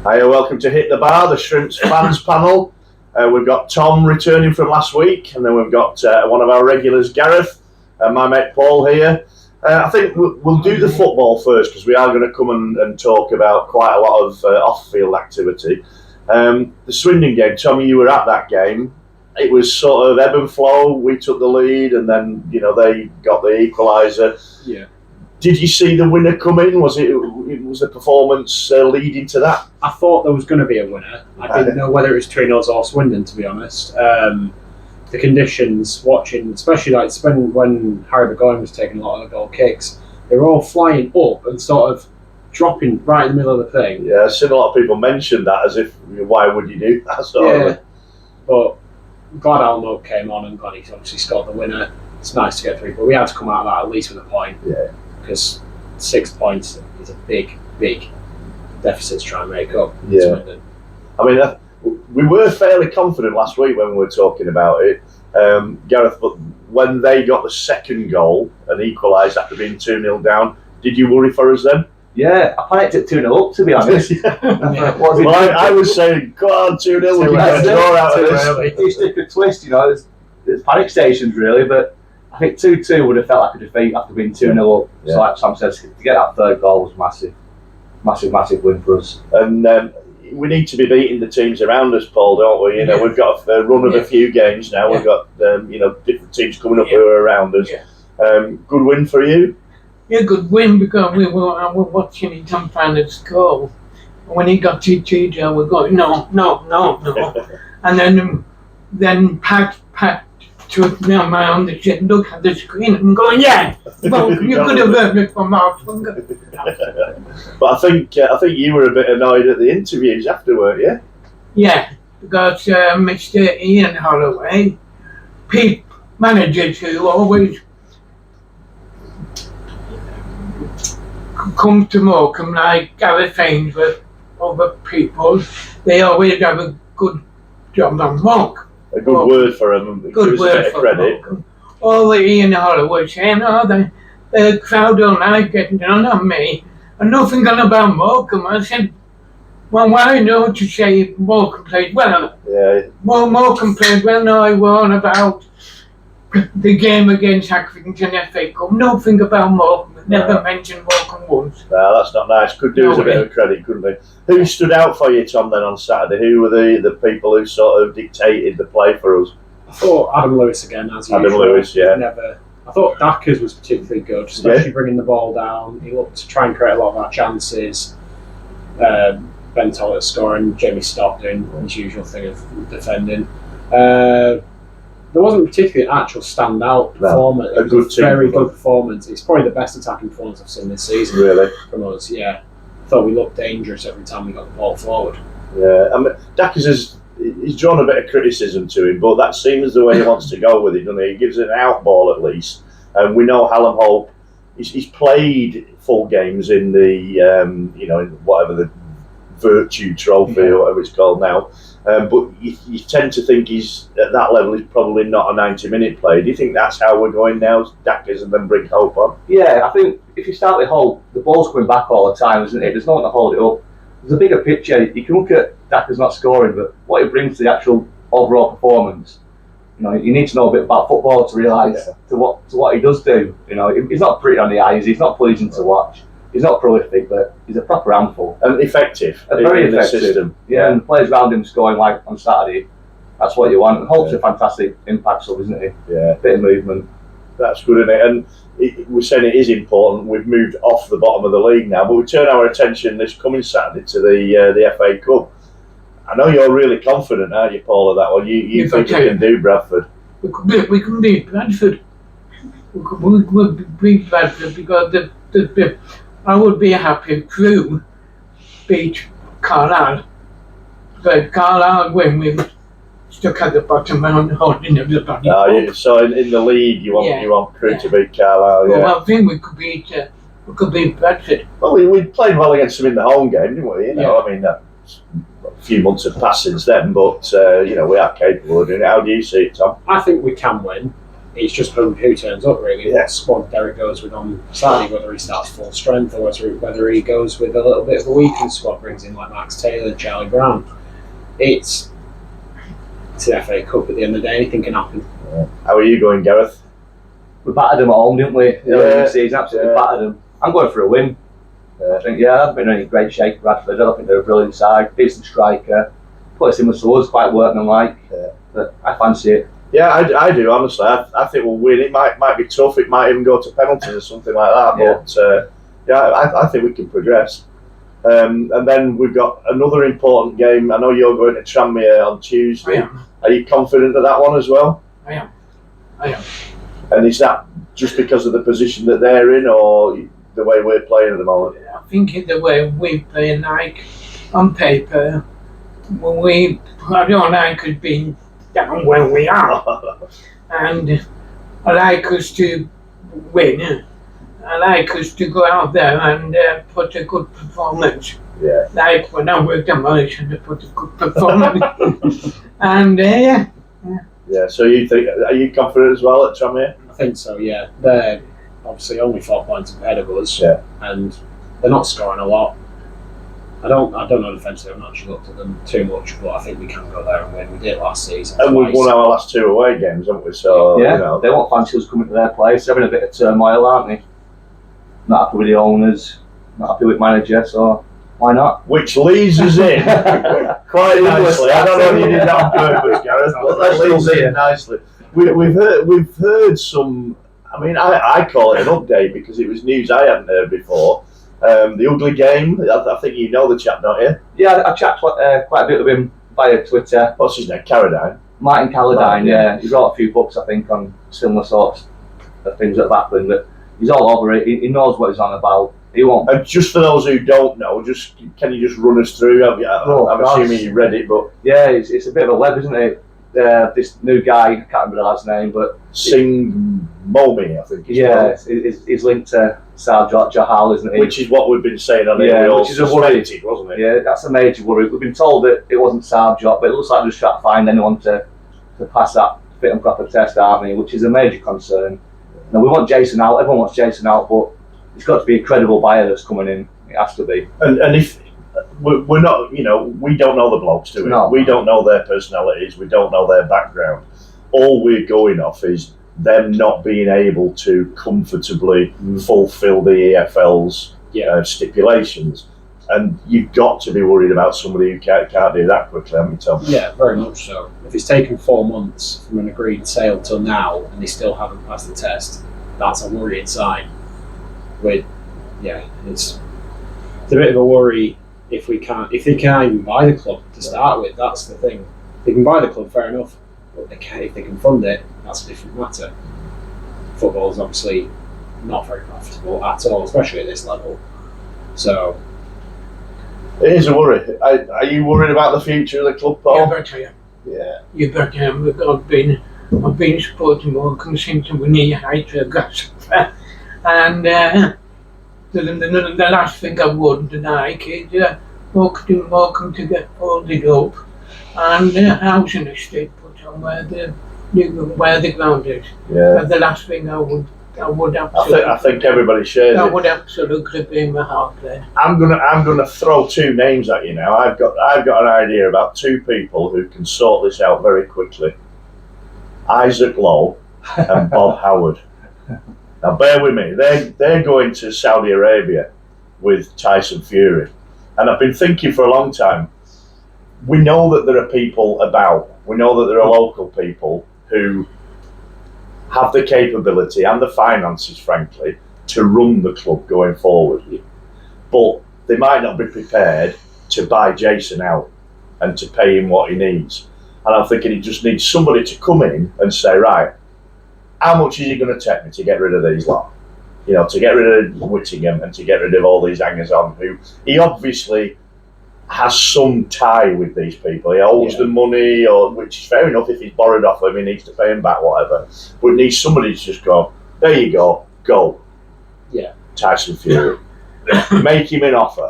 Hi, welcome to Hit the Bar, the Shrimps fans panel. We've got Tom returning from last week, and then we've got one of our regulars, Gareth, my mate Paul here. I think we'll do the football first because we are going to come and talk about quite a lot of off-field activity. The Swindon game, Tommy, you were at that game. It was sort of ebb and flow. We took the lead, and then they got the equaliser. Yeah. Did you see the winner come in? Was the performance leading to that? I thought there was going to be a winner. I didn't know whether it was between us or Swindon, to be honest. The conditions, watching, especially like when Harry Burgoyne was taking a lot of the goal kicks, they were all flying up and sort of dropping right in the middle of the thing. Yeah, I've seen a lot of people mention that as if, why would you do that sort of? But glad Almo came on and glad he's obviously scored the winner. It's nice to get through, but we had to come out of that at least with a point. Yeah. Because 6 points is a big deficit to try and make up. Yeah. I mean, we were fairly confident last week when we were talking about it, Gareth, but when they got the second goal and equalised after being 2-0 down, did you worry for us then? Yeah, I panicked at 2-0 up, to be honest. I was saying, go on, 2-0, we can get a draw out of this. Each stick a twist, there's panic stations really, but I think 2-2 would have felt like a defeat after being 2-0 up. Yeah. So like Sam says, to get that third goal was massive win for us. And we need to be beating the teams around us, Paul, don't we? We've got a run of a few games now. We've got different teams coming up who are around us. Good win for you? Yeah, good win because we were watching it on Planet's goal. When he got to TJ, we're going no, and then Pat took me on my own and said, look at the screen and going, yeah, well, you could have heard me from our finger. But I think you were a bit annoyed at the interviews after, weren't you? Yeah, because Mr. Ian Holloway, managers who always come to Morecambe like Gareth Ainsworth, other people, they always have a good job on Morecambe. A good word for them. Good word for credit. All the Ian Holloway saying, the crowd don't like getting on me. And nothing gone about Morecambe. I said, well, why not to say Morecambe played well? Yeah. Morecambe played well. No, I warned about the game against Accrington FA Cup. Nothing about Morecambe. Never mentioned Morecambe once. No, that's not nice. Could do us a bit of credit, couldn't they? Who stood out for you, Tom, then on Saturday? Who were the people who sort of dictated the play for us? I thought Adam Lewis again, as usual. Adam Lewis, yeah. I thought Dackers was particularly good, especially bringing the ball down. He looked to try and create a lot of our chances. Ben Tollett scoring, Jamie Stott doing his usual thing of defending. There wasn't particularly an actual standout performance. A good team. Very good performance. It's probably the best attacking performance I've seen this season. Really? From us, yeah. I thought we looked dangerous every time we got the ball forward. Yeah, I mean, Dackers he's drawn a bit of criticism to him, but that seems the way he wants to go with it, doesn't he? He gives it an out ball at least. And we know Hallam Hope, he's played full games in the, in whatever the Virtue Trophy or whatever it's called now. But you tend to think he's at that level. He's probably not a 90-minute player. Do you think that's how we're going now, Dackers, and then bring Hope on? Yeah, I think if you start with Hope, the ball's coming back all the time, isn't it? There's no one to hold it up. There's a bigger picture. You can look at Dackers not scoring, but what he brings to the actual overall performance. You need to know a bit about football to realise to what he does do. He's not pretty on the eyes. He's not pleasing to watch. He's not prolific, but he's a proper handful. And effective. Very effective. System. Yeah, and the players around him scoring like on Saturday. That's what you want. And Holt's a fantastic impact sub, isn't he? Yeah. Bit of movement. That's good, isn't it? And we're saying it is important. We've moved off the bottom of the league now, but we turn our attention this coming Saturday to the FA Cup. I know you're really confident, aren't you, Paul, of that one? You think you can do Bradford? We can beat Bradford. We could beat Bradford because I would be happy if Crewe beat Carlisle. But Carlisle win, we stuck at the bottom and holding everybody. So in the league, you want Crewe to beat Carlisle. Yeah. Well, I think we could beat Bradford. Well, we played well against them in the home game, didn't we? I mean, a few months have passed since then, but we are capable of doing it. How do you see it, Tom? I think we can win. it's just who turns up really. Yeah. What squad Derek goes with on Saturday, whether he starts full strength or whether he goes with a little bit of a weakened squad, brings in like Max Taylor, Charlie Brown. It's an FA Cup at the end of the day. Anything can happen. Yeah. How are you going, Gareth? We battered them at home, didn't we? Yeah. He's absolutely battered them. I'm going for a win. I think, I haven't been in any great shape, Bradford. I don't think they're a brilliant side. Decent striker. Put us in with swords, quite workmanlike. Yeah. But I fancy it. Yeah, I do, honestly. I think we'll win. It might be tough. It might even go to penalties or something like that. But I think we can progress. And then we've got another important game. I know you're going to Tranmere on Tuesday. I am. Are you confident of that one as well? I am. And is that just because of the position that they're in, or the way we're playing at the moment? I think in the way we play, like on paper, I don't like us being down where we are, and I like us to win. I like us to go out there and put a good performance. Yeah. Like when I worked at Morecambe, to put a good performance. And Yeah. So are you confident as well at Tranmere? I think so. Yeah, they're obviously only 4 points ahead of us, Yeah. and they're not scoring a lot. I don't know defensively. I've not actually looked at them too much, but I think we can go there and win. We did it last season. And we've twice. won our last 2 away games, haven't we? So They won't fancy us coming to their place. They're in a bit of turmoil, aren't they? Not happy with the owners, not happy with manager, so why not? Which leads us in quite nicely. I don't know if you did that on purpose, Gareth, but that leads in nicely. We've heard some. I mean, I call it an update because it was news I hadn't heard before. The ugly game. I think you know the chap, don't you? Yeah, I chatted quite a bit with him via Twitter. What's his name? Carradine. Martin Calladine, Martin, yeah. He wrote a few books, I think, on similar sorts of things that have happened. But he's all over it. He knows what he's on about. He won't. And just for those who don't know, can you just run us through? I'm assuming you read it, but yeah, it's a bit of a web, isn't it? This new guy, I can't remember the last name, but Singh Momi, I think. He's linked to Sarjot Jahal, isn't he? Which is what we've been saying on it. Yeah, We all which is a worry, suspected, wasn't it? Yeah, that's a major worry. We've been told that it wasn't Sarjot, but it looks like they're just trying to find anyone to pass that fit and proper test, aren't we? Which is a major concern. Now, we want Jason out. Everyone wants Jason out, but it's got to be a credible buyer that's coming in. It has to be. And if we're not, we don't know the blokes, do we? No. We don't know their personalities. We don't know their background. All we're going off is them not being able to comfortably fulfil the EFL's stipulations. And you've got to be worried about somebody who can't do that quickly, haven't you, Tom? Yeah, very much so. If it's taken 4 months from an agreed sale till now and they still haven't passed the test, that's a worrying sign. It's a bit of a worry if they can't even buy the club to start with. That's the thing. If they can buy the club, fair enough. But if they can fund it, that's a different matter. Football is obviously not very profitable at all, especially at this level. So it is a worry. Are you worried about the future of the club, Paul? You bet I am. Yeah. You bet I am. I've been supporting Morecambe since we need Hydra gas. And the last thing I would like is Morecambe to get folded up and housing estate put on where the ground is. Yeah. That's the last thing I would absolutely. I think everybody shares that it. would absolutely be my heart there. I'm gonna throw 2 names at you now. I've got an idea about 2 people who can sort this out very quickly. Isaac Lowe and Bob Howard. Now bear with me. They're going to Saudi Arabia with Tyson Fury, and I've been thinking for a long time. We know that there are people about. We know that there are local people who have the capability and the finances, frankly, to run the club going forward. But they might not be prepared to buy Jason out and to pay him what he needs. And I'm thinking he just needs somebody to come in and say, right, how much is it going to take me to get rid of these lot? To get rid of Whittingham and to get rid of all these hangers-on who he obviously has some tie with these people. He owes them money, which is fair enough. If he's borrowed off them, he needs to pay him back, whatever. But he needs somebody to just go, there you go. yeah, Tyson Fury. Make him an offer.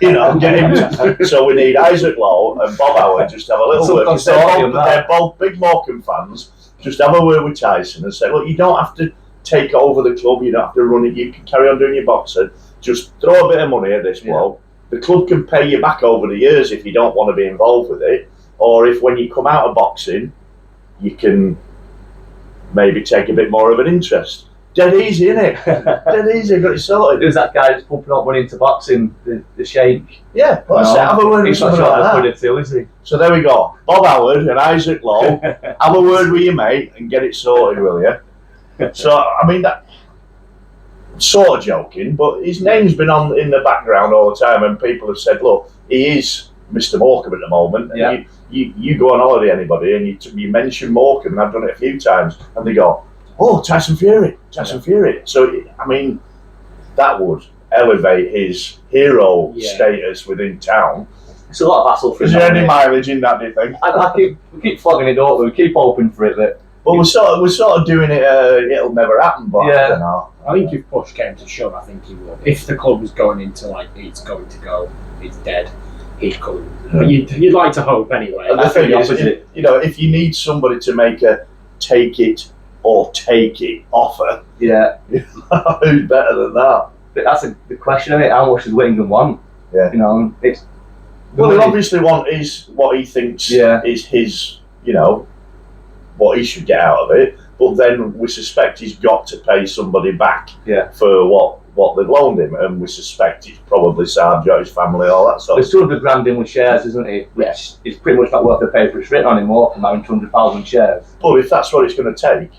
Get him. So we need Isaac Lowe and Bob Howard just to have a little Some work. 'Cause consortium, they're both big Morecambe fans. just have a word with Tyson and say, look, you don't have to take over the club, you don't have to run it, you can carry on doing your boxing. Just throw a bit of money at this bloke. The club can pay you back over the years if you don't want to be involved with it, or if when you come out of boxing, you can maybe take a bit more of an interest. Dead easy, innit? Dead easy, got it sorted. Who's that guy that's pumping up money into boxing? The Sheikh. Yeah, well, that's it. Have a word with He's not somebody sure like how that. to do, is he? So there we go. Bob Howard and Isaac Lowe. Have a word with your mate and get it sorted, will you? So, I mean, that sort of joking, but his name's been on in the background all the time, and people have said, look, he is Mr. Morecambe at the moment. Yeah. And you go on holiday, anybody, and you mention Morecambe, and I've done it a few times, and they go, oh, Tyson Fury. So, I mean, that would elevate his hero status within town. It's a lot of hassle for him. Is there any mileage in that, do you think? We keep flogging it up, we keep hoping for it that. But we're sort of doing it. It'll never happen. But I don't know. I think if push came to shove, I think he would. If the club was going into like it's going to go, it's dead, he'd come. But you'd like to hope anyway. And the thing is, if you need somebody to make a take it or take it offer, who's better than that? But that's the question, isn't it? How much does Whittingham want? Yeah. It's. Well, he obviously want is what he thinks is his. What he should get out of it, but then we suspect he's got to pay somebody back for what they've loaned him, and we suspect it's probably Sarge, his family, all that sort of stuff. There's 200 grand in with shares, isn't it? Which is pretty much not worth the paper it's written on anymore from having 200,000 shares. But if that's what it's going to take,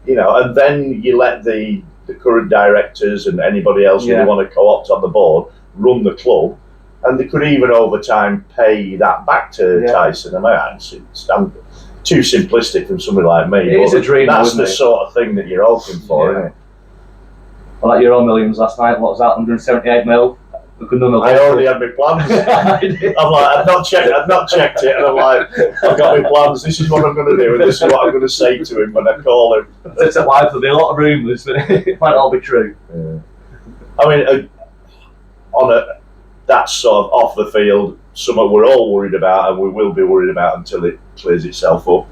and then you let the current directors and anybody else who they want to co-opt on the board run the club, and they could even over time pay that back to Tyson. I mean, I'm too simplistic from somebody like me. It is a dream. That's the sort of thing that you're hoping for, isn't it? Well, like Euro Millions last night, what was that? 178 mil. I already had my plans. I'm like, I've not checked it, and I'm like, I've got my plans. This is what I'm going to do, and this is what I'm going to say to him when I call him. It's a wife. There'll be a lot of rumours, but it might all be true. Yeah. I mean, that's sort of off the field. Something we're all worried about, and we will be worried about until it clears itself up.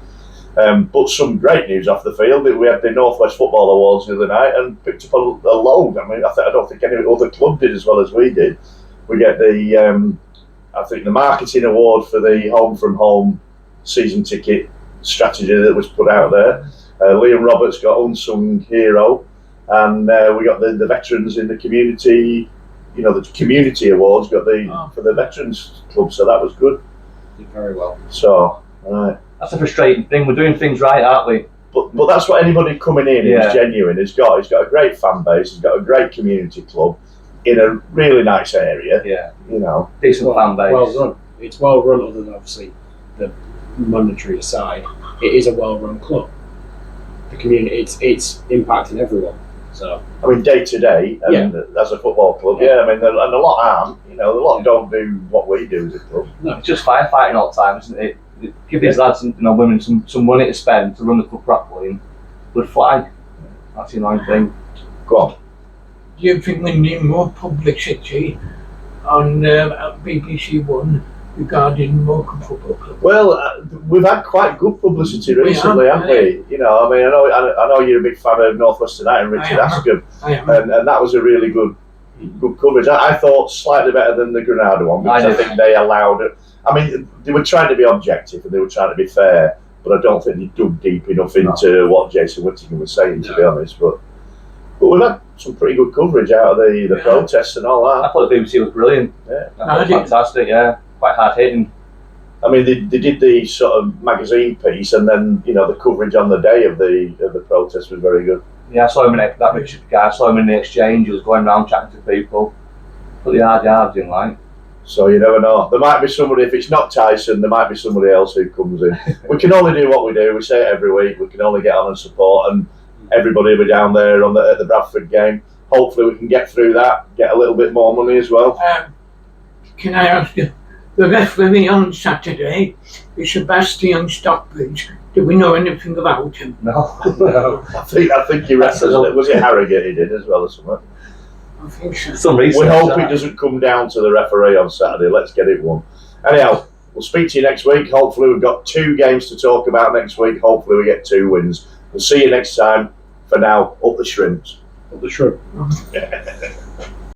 But some great news off the field. We had the North West Football Awards the other night and picked up a load. I mean, I don't think any other club did as well as we did. We get the marketing award for the home from home season ticket strategy that was put out there. Liam Roberts got unsung hero, and we got the veterans in the community. The community awards got for the veterans club, so that was good. Did very well. So, that's a frustrating thing. We're doing things right, aren't we? But that's what anybody coming in who's genuine has got. He's got a great fan base. He's got a great community club in a really nice area. Yeah. Decent fan base. Well run. It's well run, other than obviously the monetary aside. It is a well run club. The community, it's impacting everyone. So I mean, day to day, and as a football club, I mean, and a lot aren't. A lot don't do what we do as a club. No, it's just firefighting all the time, isn't it? Give these lads and women some money to spend to run the club properly, and we'd fly. That's the annoying thing. Go on. Do you think we need more publicity on BBC One regarding Morecambe Football Club? Well, we've had quite good publicity recently, haven't we? I mean, I know you're a big fan of North West United and Richard Askham, and that was a really good coverage. I thought slightly better than the Granada one, because I think they allowed it. I mean, they were trying to be objective and they were trying to be fair, but I don't think they dug deep enough into what Jason Whittingham was saying, to be honest. But we've had some pretty good coverage out of the protests and all that. I thought the BBC was brilliant. Yeah, that was fantastic. Yeah, quite hard hitting. I mean, they did the sort of magazine piece, and then the coverage on the day of the protest was very good. Yeah, I saw him in that Richard guy. I saw him in the exchange. He was going around chatting to people. Put the hard yards in, like. So you never know. There might be somebody. If it's not Tyson, there might be somebody else who comes in. We can only do what we do. We say it every week. We can only get on and support, and everybody will be down there at the Bradford game. Hopefully, we can get through that. Get a little bit more money as well. Can I ask you? The referee on Saturday is Sebastian Stockbridge. Do we know anything about him? No. I think he wrestled. Was it Harrogate he did as well or something? I think so. Some research. We hope it doesn't come down to the referee on Saturday. Let's get it won. Anyhow, we'll speak to you next week. Hopefully we've got 2 games to talk about next week. Hopefully we get 2 wins. We'll see you next time. For now, up the Shrimps. Up the shrimp.